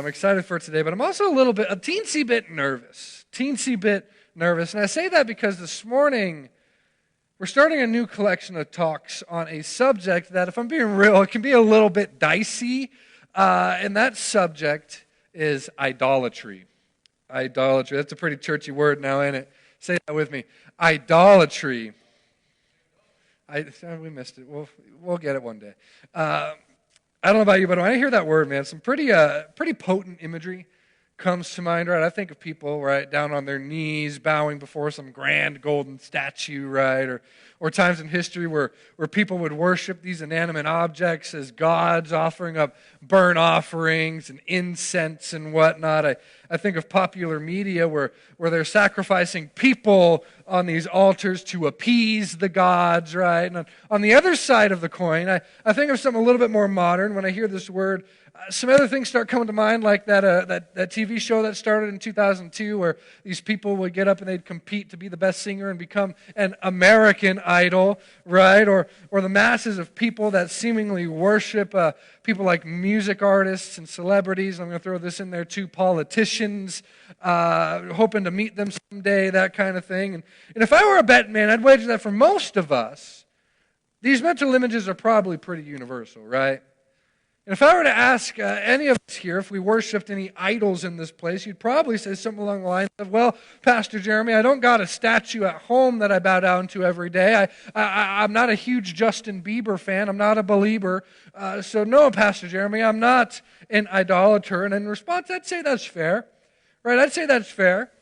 I'm excited for today, but I'm also a teensy bit nervous. And I say that because this morning, we're starting a new collection of talks on a subject that, if I'm being real, it can be a little bit dicey. And that subject is idolatry. Idolatry. That's a pretty churchy word now, ain't it? Say that with me. Idolatry. We missed it. We'll get it one day. I don't know about you, but when I hear that word, man, some pretty potent imagery comes to mind, right? I think of people, right, down on their knees, bowing before some grand golden statue, right? Or times in history where people would worship these inanimate objects as gods, offering up burnt offerings and incense and whatnot. I think of popular media where they're sacrificing people on these altars to appease the gods, right? And on the other side of the coin, I think of something a little bit more modern when I hear this word. Some other things start coming to mind, like that TV show that started in 2002 where these people would get up and they'd compete to be the best singer and become an American Idol, right? Or the masses of people that seemingly worship people like music artists and celebrities. I'm going to throw this in there too, politicians, hoping to meet them someday, that kind of thing. And if I were a betting man, I'd wager that for most of us, these mental images are probably pretty universal, right? And if I were to ask any of us here if we worshipped any idols in this place, you'd probably say something along the lines of, well, Pastor Jeremy, I don't got a statue at home that I bow down to every day. I'm not a huge Justin Bieber fan. I'm not a believer. So no, Pastor Jeremy, I'm not an idolater. And in response, I'd say that's fair. Right? I'd say that's fair.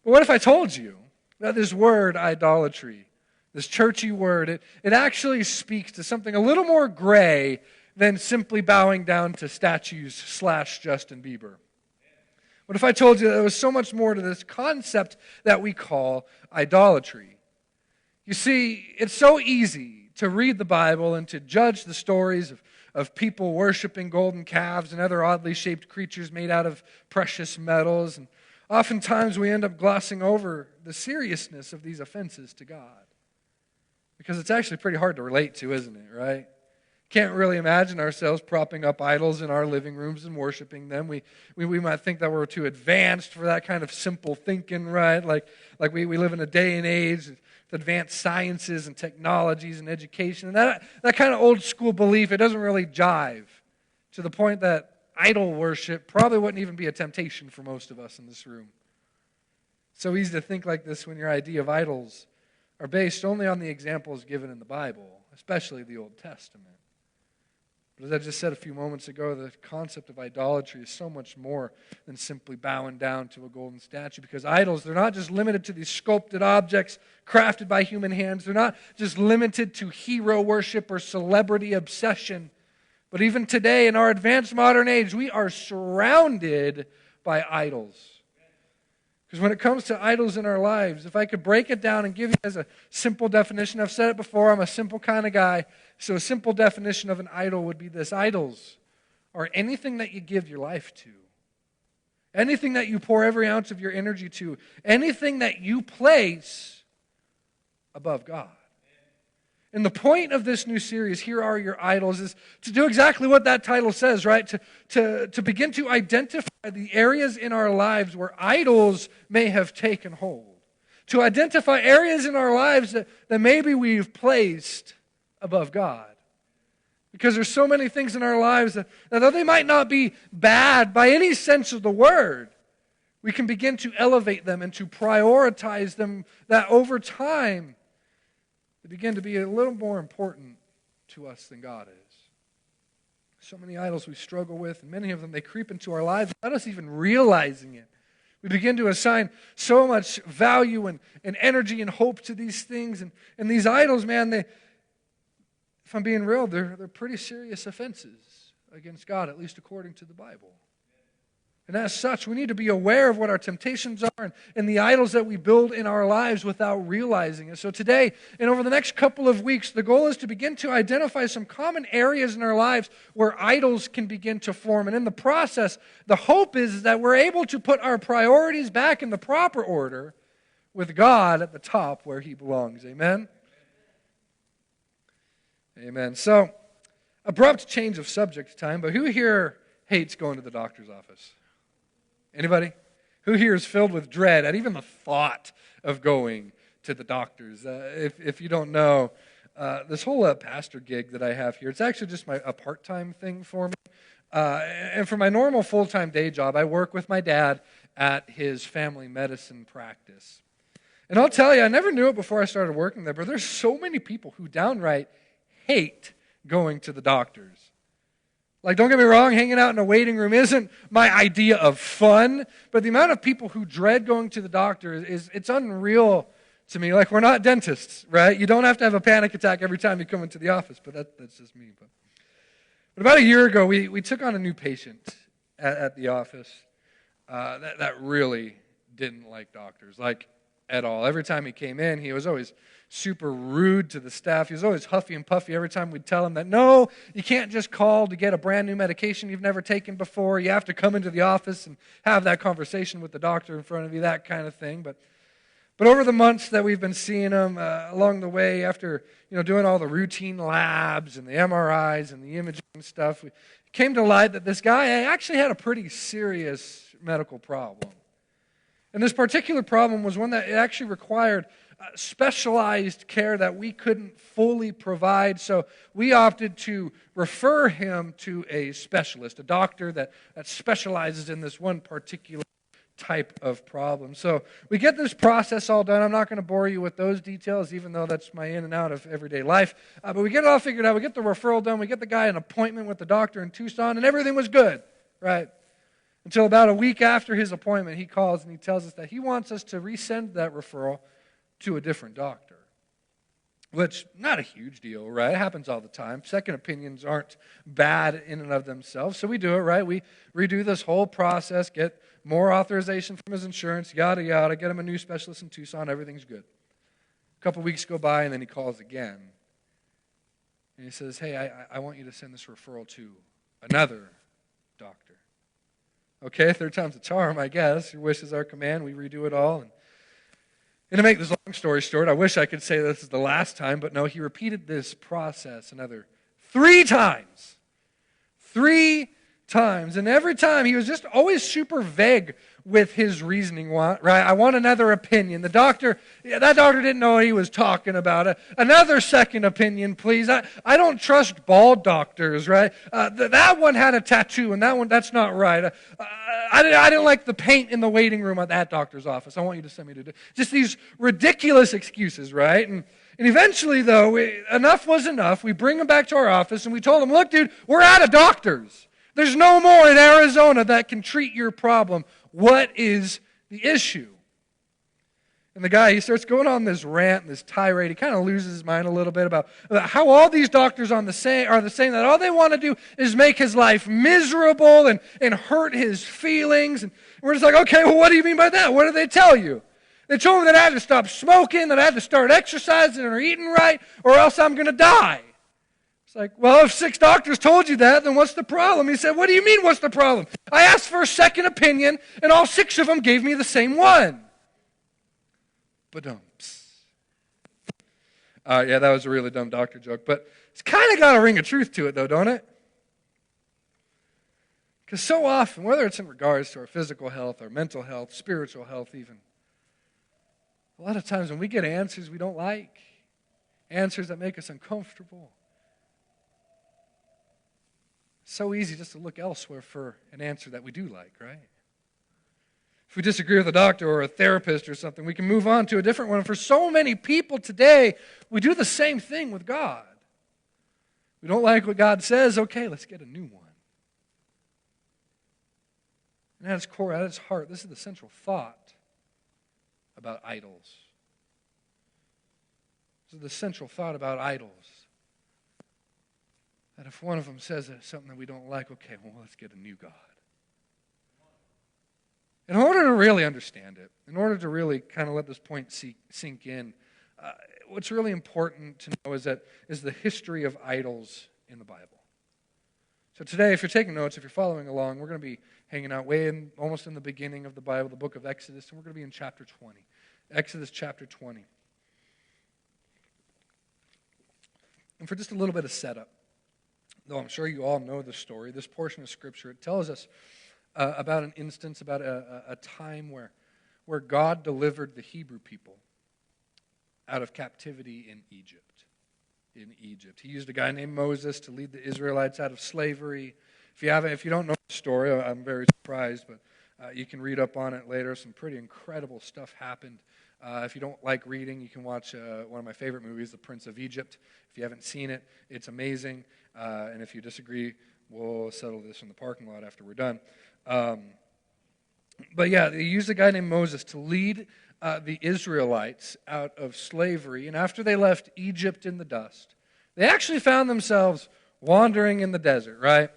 But what if I told you that this word, idolatry, this churchy word, it actually speaks to something a little more gray than simply bowing down to statues / Justin Bieber? What if I told you that there was so much more to this concept that we call idolatry? You see, it's so easy to read the Bible and to judge the stories of people worshiping golden calves and other oddly shaped creatures made out of precious metals. And oftentimes we end up glossing over the seriousness of these offenses to God. Because it's actually pretty hard to relate to, isn't it, right? Can't really imagine ourselves propping up idols in our living rooms and worshiping them. We might think that we're too advanced for that kind of simple thinking, right? Like we live in a day and age with advanced sciences and technologies and education. And that kind of old school belief, it doesn't really jive to the point that idol worship probably wouldn't even be a temptation for most of us in this room. It's so easy to think like this when your idea of idols are based only on the examples given in the Bible, especially the Old Testament. But as I just said a few moments ago, the concept of idolatry is so much more than simply bowing down to a golden statue, because idols, they're not just limited to these sculpted objects crafted by human hands. They're not just limited to hero worship or celebrity obsession. But even today, in our advanced modern age, we are surrounded by idols. Because when it comes to idols in our lives, if I could break it down and give you as a simple definition, I've said it before, I'm a simple kind of guy. So a simple definition of an idol would be this: idols are anything that you give your life to, anything that you pour every ounce of your energy to, anything that you place above God. And the point of this new series, Here Are Your Idols, is to do exactly what that title says, right? To begin to identify the areas in our lives where idols may have taken hold. To identify areas in our lives that maybe we've placed above God. Because there's so many things in our lives that though they might not be bad by any sense of the word, we can begin to elevate them and to prioritize them, that over time they begin to be a little more important to us than God is. So many idols we struggle with, and many of them, they creep into our lives without us even realizing it. We begin to assign so much value and energy and hope to these things. And these idols, man, if I'm being real, they're pretty serious offenses against God, at least according to the Bible. And as such, we need to be aware of what our temptations are and the idols that we build in our lives without realizing it. So today, and over the next couple of weeks, the goal is to begin to identify some common areas in our lives where idols can begin to form. And in the process, the hope is that we're able to put our priorities back in the proper order with God at the top where He belongs. Amen? Amen. So, abrupt change of subject time, but who here hates going to the doctor's office? Anybody? Who here is filled with dread at even the thought of going to the doctors? If you don't know, this whole pastor gig that I have here, it's actually just a part-time thing for me. And for my normal full-time day job, I work with my dad at his family medicine practice. And I'll tell you, I never knew it before I started working there, but there's so many people who downright hate going to the doctors. Like, don't get me wrong, hanging out in a waiting room isn't my idea of fun, but the amount of people who dread going to the doctor it's unreal to me. Like, we're not dentists, right? You don't have to have a panic attack every time you come into the office, but that's just me. But about a year ago, we took on a new patient at the office that really didn't like doctors, like at all. Every time he came in, he was always super rude to the staff. He was always huffy and puffy every time we'd tell him that, no, you can't just call to get a brand new medication you've never taken before. You have to come into the office and have that conversation with the doctor in front of you, that kind of thing. But over the months that we've been seeing him, along the way, after doing all the routine labs and the MRIs and the imaging and stuff, it came to light that this guy actually had a pretty serious medical problem. And this particular problem was one that it actually required specialized care that we couldn't fully provide. So we opted to refer him to a specialist, a doctor that specializes in this one particular type of problem. So we get this process all done. I'm not going to bore you with those details, even though that's my in and out of everyday life. But we get it all figured out. We get the referral done. We get the guy an appointment with the doctor in Tucson, and everything was good, right? Until about a week after his appointment, he calls and he tells us that he wants us to resend that referral to a different doctor. Which, not a huge deal, right? It happens all the time. Second opinions aren't bad in and of themselves. So we do it, right? We redo this whole process, get more authorization from his insurance, yada, yada, get him a new specialist in Tucson, everything's good. A couple weeks go by, and then he calls again. And he says, hey, I want you to send this referral to another doctor. Okay, third time's a charm, I guess. Your wish is our command. We redo it all. And to make this long story short, I wish I could say this is the last time, but no, he repeated this process another 3 times. 3 times. And every time he was just always super vague with his reasoning, right? I want another opinion. That doctor didn't know what he was talking about. Another second opinion, please. I don't trust bald doctors, right? That one had a tattoo, and that's not right. I didn't like the paint in the waiting room at that doctor's office. I want you to send me to do. Just these ridiculous excuses, right? And eventually, though, enough was enough. We bring him back to our office, and we told him, look, dude, we're out of doctors. There's no more in Arizona that can treat your problem. What is the issue? And the guy, he starts going on this rant, this tirade. He kind of loses his mind a little bit about how all these doctors are the same, that all they want to do is make his life miserable and hurt his feelings. And we're just like, okay, well, what do you mean by that? What did they tell you? They told me that I had to stop smoking, that I had to start exercising or eating right, or else I'm going to die. It's like, well, if 6 doctors told you that, then what's the problem? He said, what do you mean, what's the problem? I asked for a second opinion, and all 6 of them gave me the same one. Ba-dumps. Yeah, that was a really dumb doctor joke, but it's kind of got a ring of truth to it, though, don't it? Because so often, whether it's in regards to our physical health, our mental health, spiritual health even, a lot of times when we get answers we don't like, answers that make us uncomfortable, it's so easy just to look elsewhere for an answer that we do like, right? If we disagree with a doctor or a therapist or something, we can move on to a different one. And for so many people today, we do the same thing with God. We don't like what God says, okay, let's get a new one. And at its core, at its heart, this is the central thought about idols. This is the central thought about idols. That if one of them says something that we don't like, okay, well, let's get a new God. In order to really understand it, in order to really kind of let this point sink in, what's really important to know is the history of idols in the Bible. So today, if you're taking notes, if you're following along, we're going to be hanging out almost in the beginning of the Bible, the book of Exodus, and we're going to be in chapter 20. Exodus chapter 20. And for just a little bit of setup, though I'm sure you all know the story, this portion of Scripture, it tells us about an instance, about a time where God delivered the Hebrew people out of captivity in Egypt. He used a guy named Moses to lead the Israelites out of slavery. If you don't know the story, I'm very surprised, but you can read up on it later. Some pretty incredible stuff happened. If you don't like reading, you can watch one of my favorite movies, The Prince of Egypt. If you haven't seen it, it's amazing. And if you disagree, we'll settle this in the parking lot after we're done. But yeah, they used a guy named Moses to lead the Israelites out of slavery. And after they left Egypt in the dust, they actually found themselves wandering in the desert, right?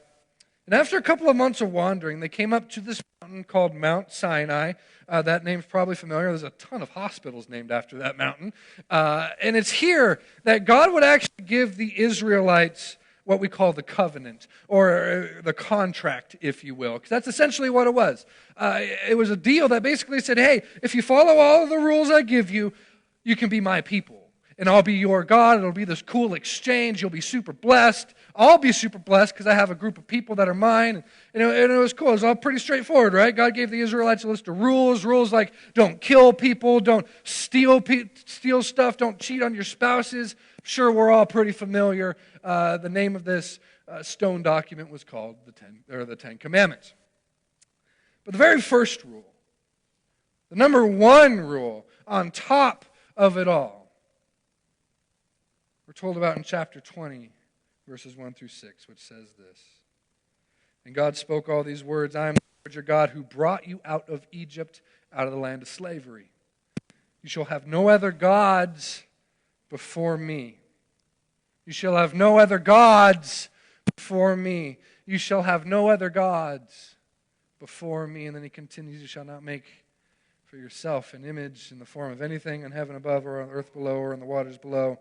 And after a couple of months of wandering, they came up to this mountain called Mount Sinai. That name's probably familiar. There's a ton of hospitals named after that mountain. And it's here that God would actually give the Israelites what we call the covenant, or the contract, if you will, because that's essentially what it was. It was a deal that basically said, hey, if you follow all of the rules I give you, you can be my people, and I'll be your God. It'll be this cool exchange. You'll be super blessed. I'll be super blessed because I have a group of people that are mine, and it was cool. It was all pretty straightforward, right? God gave the Israelites a list of rules like don't kill people, don't steal stuff, don't cheat on your spouses. Sure, we're all pretty familiar. The name of this stone document was called the Ten Commandments. But the very first rule, the number one rule on top of it all, we're told about in chapter 20, verses 1 through 6, which says this. And God spoke all these words, I am the Lord your God who brought you out of Egypt, out of the land of slavery. You shall have no other gods before me. You shall have no other gods before me. You shall have no other gods before me. And then he continues, you shall not make for yourself an image in the form of anything in heaven above or on earth below or in the waters below.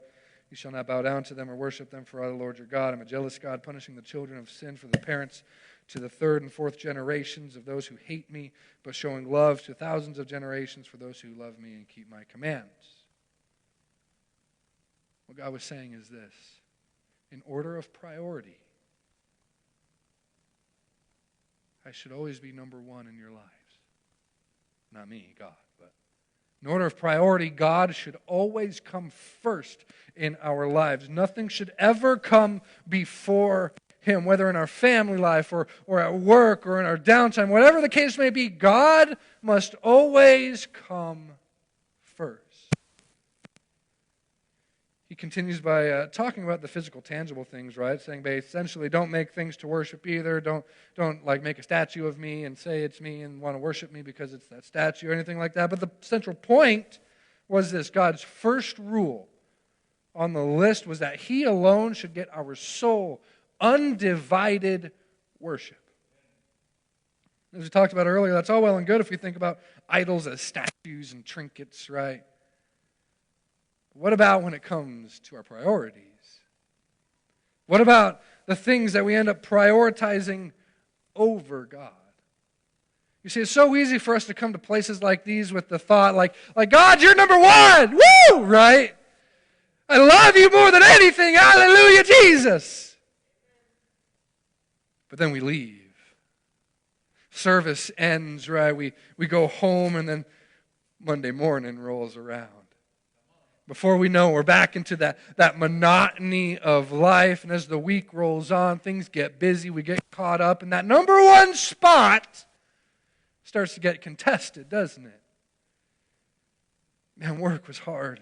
You shall not bow down to them or worship them, for I, the Lord your God, am a jealous God, punishing the children of sin for the parents to the third and fourth generations of those who hate me, but showing love to thousands of generations for those who love me and keep my commands. What God was saying is this. In order of priority, I should always be number one in your lives. Not me, God, but in order of priority, God should always come first in our lives. Nothing should ever come before Him, whether in our family life or at work or in our downtime, whatever the case may be, God must always come first. He continues by talking about the physical, tangible things, right? Saying, essentially, don't make things to worship either. Don't like make a statue of me and say it's me and want to worship me because it's that statue or anything like that. But the central point was this. God's first rule on the list was that He alone should get our sole, undivided worship. As we talked about earlier, that's all well and good if we think about idols as statues and trinkets, right? What about when it comes to our priorities? What about the things that we end up prioritizing over God? You see, it's so easy for us to come to places like these with the thought, like God, you're number one! Woo! Right? I love you more than anything! Hallelujah, Jesus! But then we leave. Service ends, right? We go home and then Monday morning rolls around. Before we know, we're back into that monotony of life. And as the week rolls on, things get busy. We get caught up. And that number one spot starts to get contested, doesn't it? Man, work was hard.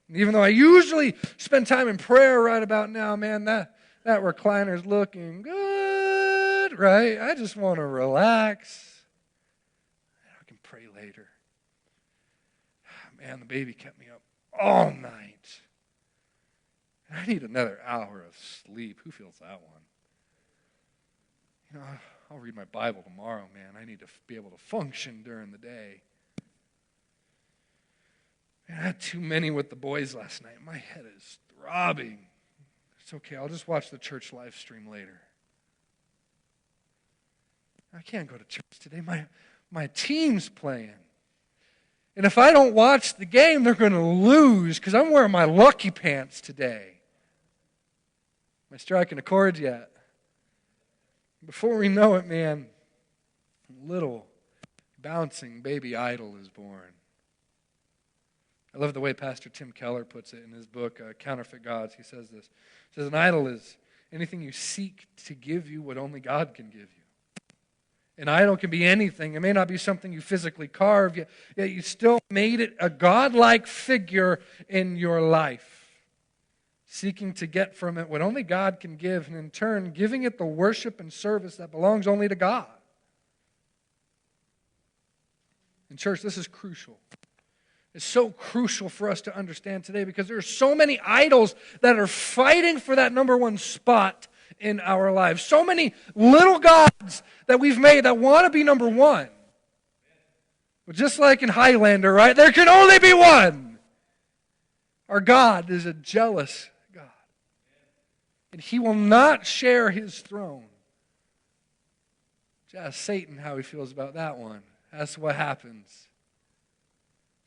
And even though I usually spend time in prayer right about now, man, that recliner's looking good, right? I just want to relax. I can pray later. Man, the baby kept me up all night. And I need another hour of sleep. Who feels that one? You know, I'll read my Bible tomorrow, man. I need to be able to function during the day. Man, I had too many with the boys last night. My head is throbbing. It's okay. I'll just watch the church live stream later. I can't go to church today. My team's playing. And if I don't watch the game, they're going to lose because I'm wearing my lucky pants today. Am I striking a chord yet? Before we know it, man, a little bouncing baby idol is born. I love the way Pastor Tim Keller puts it in his book, Counterfeit Gods. He says this. He says, an idol is anything you seek to give you what only God can give you. An idol can be anything. It may not be something you physically carve, yet you still made it a godlike figure in your life, seeking to get from it what only God can give, and in turn, giving it the worship and service that belongs only to God. In church, this is crucial. It's so crucial for us to understand today because there are so many idols that are fighting for that number one spot in our lives. So many little gods that we've made that want to be number one. But just like in Highlander, right? There can only be one. Our God is a jealous God. And He will not share His throne. Just ask Satan how he feels about that one. That's what happens.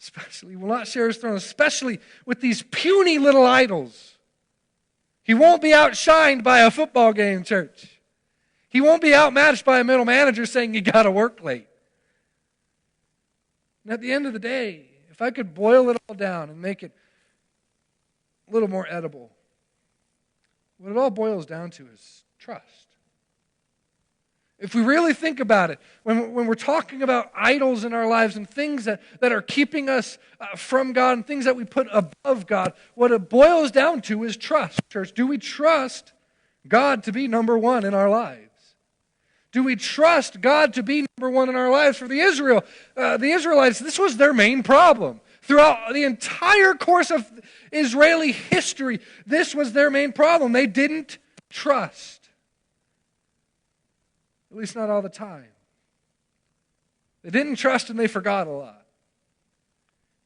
Especially, He will not share His throne, especially with these puny little idols. He won't be outshined by a football game, church. He won't be outmatched by a middle manager saying you got to work late. And at the end of the day, if I could boil it all down and make it a little more edible, what it all boils down to is trust. If we really think about it, when we're talking about idols in our lives and things that are keeping us from God and things that we put above God, what it boils down to is trust, church. Do we trust God to be number one in our lives? Do we trust God to be number one in our lives? For the Israelites, this was their main problem. Throughout the entire course of Israeli history, this was their main problem. They didn't trust. At least not all the time. They didn't trust and they forgot a lot.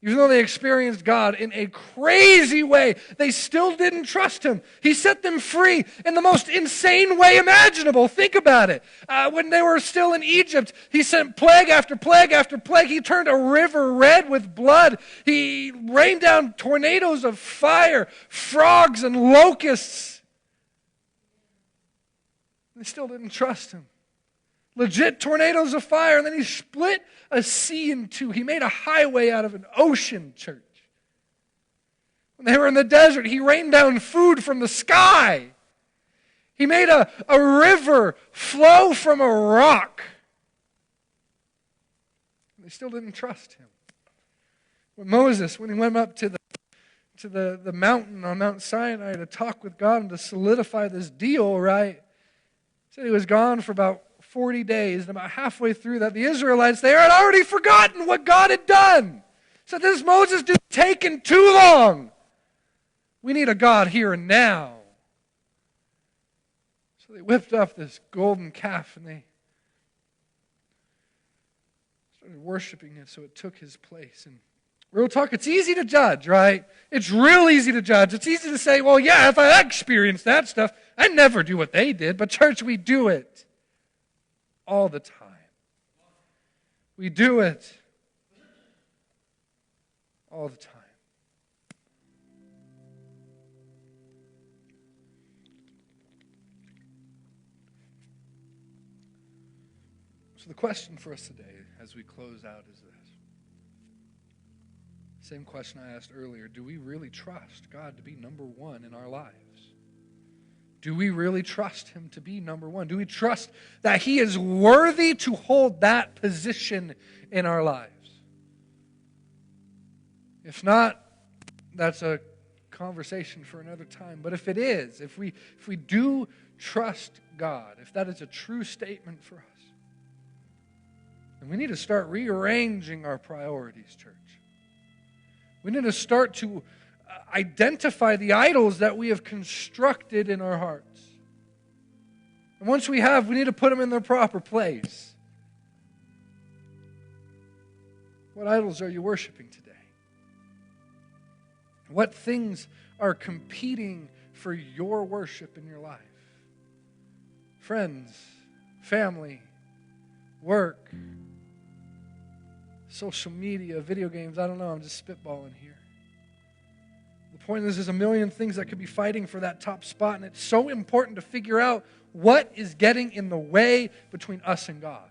Even though they experienced God in a crazy way, they still didn't trust Him. He set them free in the most insane way imaginable. Think about it. When they were still in Egypt, He sent plague after plague after plague. He turned a river red with blood. He rained down tornadoes of fire, frogs and locusts. They still didn't trust Him. Legit tornadoes of fire, and then He split a sea in two. He made a highway out of an ocean, church. When they were in the desert, He rained down food from the sky. He made a river flow from a rock. They still didn't trust Him. When Moses, when he went up to the mountain on Mount Sinai to talk with God and to solidify this deal, right? Said he was gone for about 40 days, and about halfway through that, the Israelites, they had already forgotten what God had done. So this Moses dude taking too long. We need a God here and now. So they whipped up this golden calf and they started worshiping it, so it took his place. And real talk, it's easy to judge, right? It's real easy to judge. It's easy to say, well, yeah, if I experienced that stuff, I'd never do what they did. But church, we do it all the time. We do it all the time. So the question for us today as we close out is this. Same question I asked earlier. Do we really trust God to be number one in our lives? Do we really trust Him to be number one? Do we trust that He is worthy to hold that position in our lives? If not, that's a conversation for another time. But if it is, if we do trust God, if that is a true statement for us, then we need to start rearranging our priorities, church. We need to start to identify the idols that we have constructed in our hearts. And once we have, we need to put them in their proper place. What idols are you worshiping today? What things are competing for your worship in your life? Friends, family, work, social media, video games, I don't know, I'm just spitballing here. The point is there's a million things that could be fighting for that top spot, and it's so important to figure out what is getting in the way between us and God.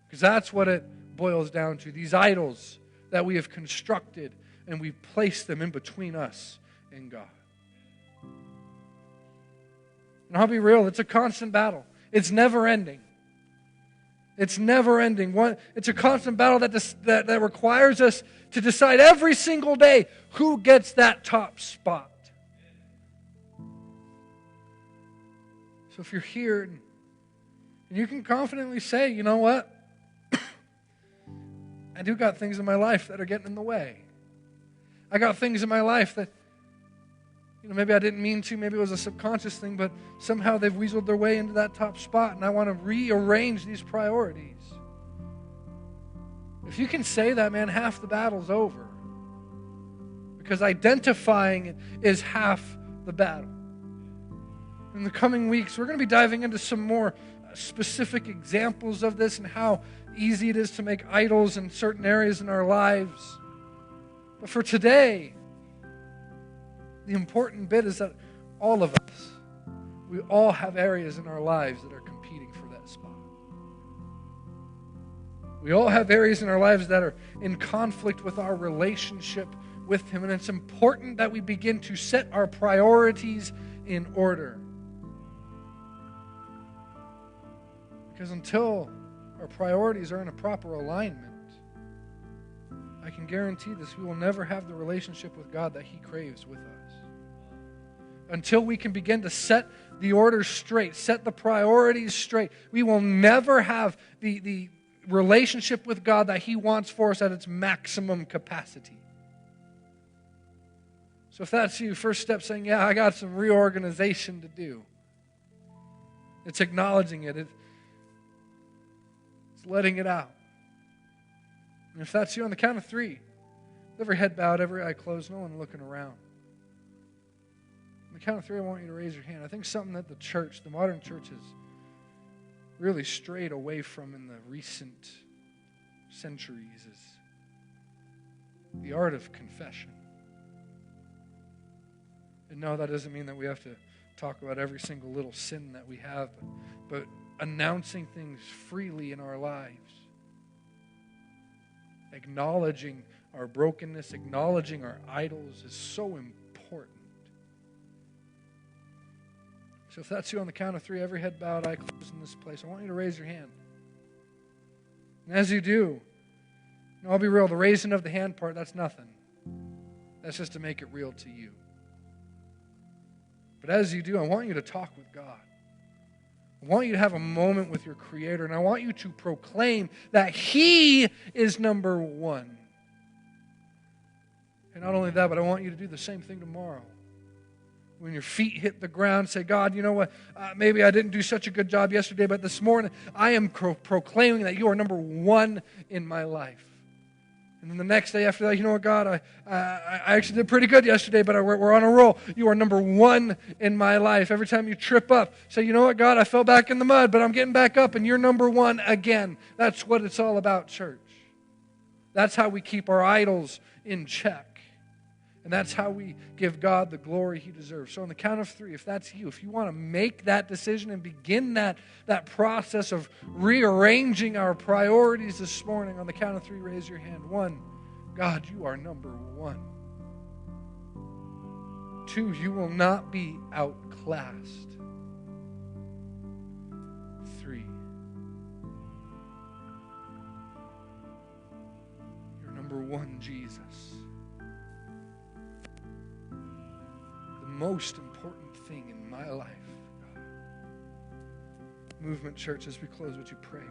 Because that's what it boils down to. These idols that we have constructed, and we place them in between us and God. And I'll be real, it's a constant battle. It's never ending. It's never ending. It's a constant battle that requires us to decide every single day who gets that top spot. So if you're here and you can confidently say, you know what? I do got things in my life that are getting in the way. I got things in my life that, maybe I didn't mean to, maybe it was a subconscious thing, but somehow they've weaseled their way into that top spot, and I want to rearrange these priorities. If you can say that, man, half the battle's over. Because identifying it is half the battle. In the coming weeks, we're going to be diving into some more specific examples of this and how easy it is to make idols in certain areas in our lives. But for today, the important bit is that all of us, we all have areas in our lives that are competing for that spot. We all have areas in our lives that are in conflict with our relationship with Him. And it's important that we begin to set our priorities in order. Because until our priorities are in a proper alignment, I can guarantee this, we will never have the relationship with God that He craves with us. Until we can begin to set the order straight, set the priorities straight, we will never have the relationship with God that He wants for us at its maximum capacity. So if that's you, first step saying, yeah, I got some reorganization to do. It's acknowledging it. It's letting it out. And if that's you, on the count of 3, every head bowed, every eye closed, no one looking around. On the count of 3, I want you to raise your hand. I think something that the modern church has really strayed away from in the recent centuries is the art of confession. And no, that doesn't mean that we have to talk about every single little sin that we have, but announcing things freely in our lives. Acknowledging our brokenness, acknowledging our idols is so important. So if that's you, on the count of 3, every head bowed, eye closed in this place, I want you to raise your hand. And as you do, I'll be real, the raising of the hand part, that's nothing. That's just to make it real to you. But as you do, I want you to talk with God. I want you to have a moment with your Creator, and I want you to proclaim that He is number one. And not only that, but I want you to do the same thing tomorrow. When your feet hit the ground, say, God, you know what? Maybe I didn't do such a good job yesterday, but this morning I am proclaiming that you are number one in my life. And then the next day after that, you know what, God, I actually did pretty good yesterday, but we're on a roll. You are number one in my life. Every time you trip up, say, you know what, God, I fell back in the mud, but I'm getting back up, and you're number one again. That's what it's all about, church. That's how we keep our idols in check. And that's how we give God the glory He deserves. So on the count of 3, if that's you, if you want to make that decision and begin that process of rearranging our priorities this morning, on the count of 3, raise your hand. 1, God, you are number one. 2, you will not be outclassed. 3, you're number one, Jesus. Most important thing in my life. Movement Church, as we close, would you pray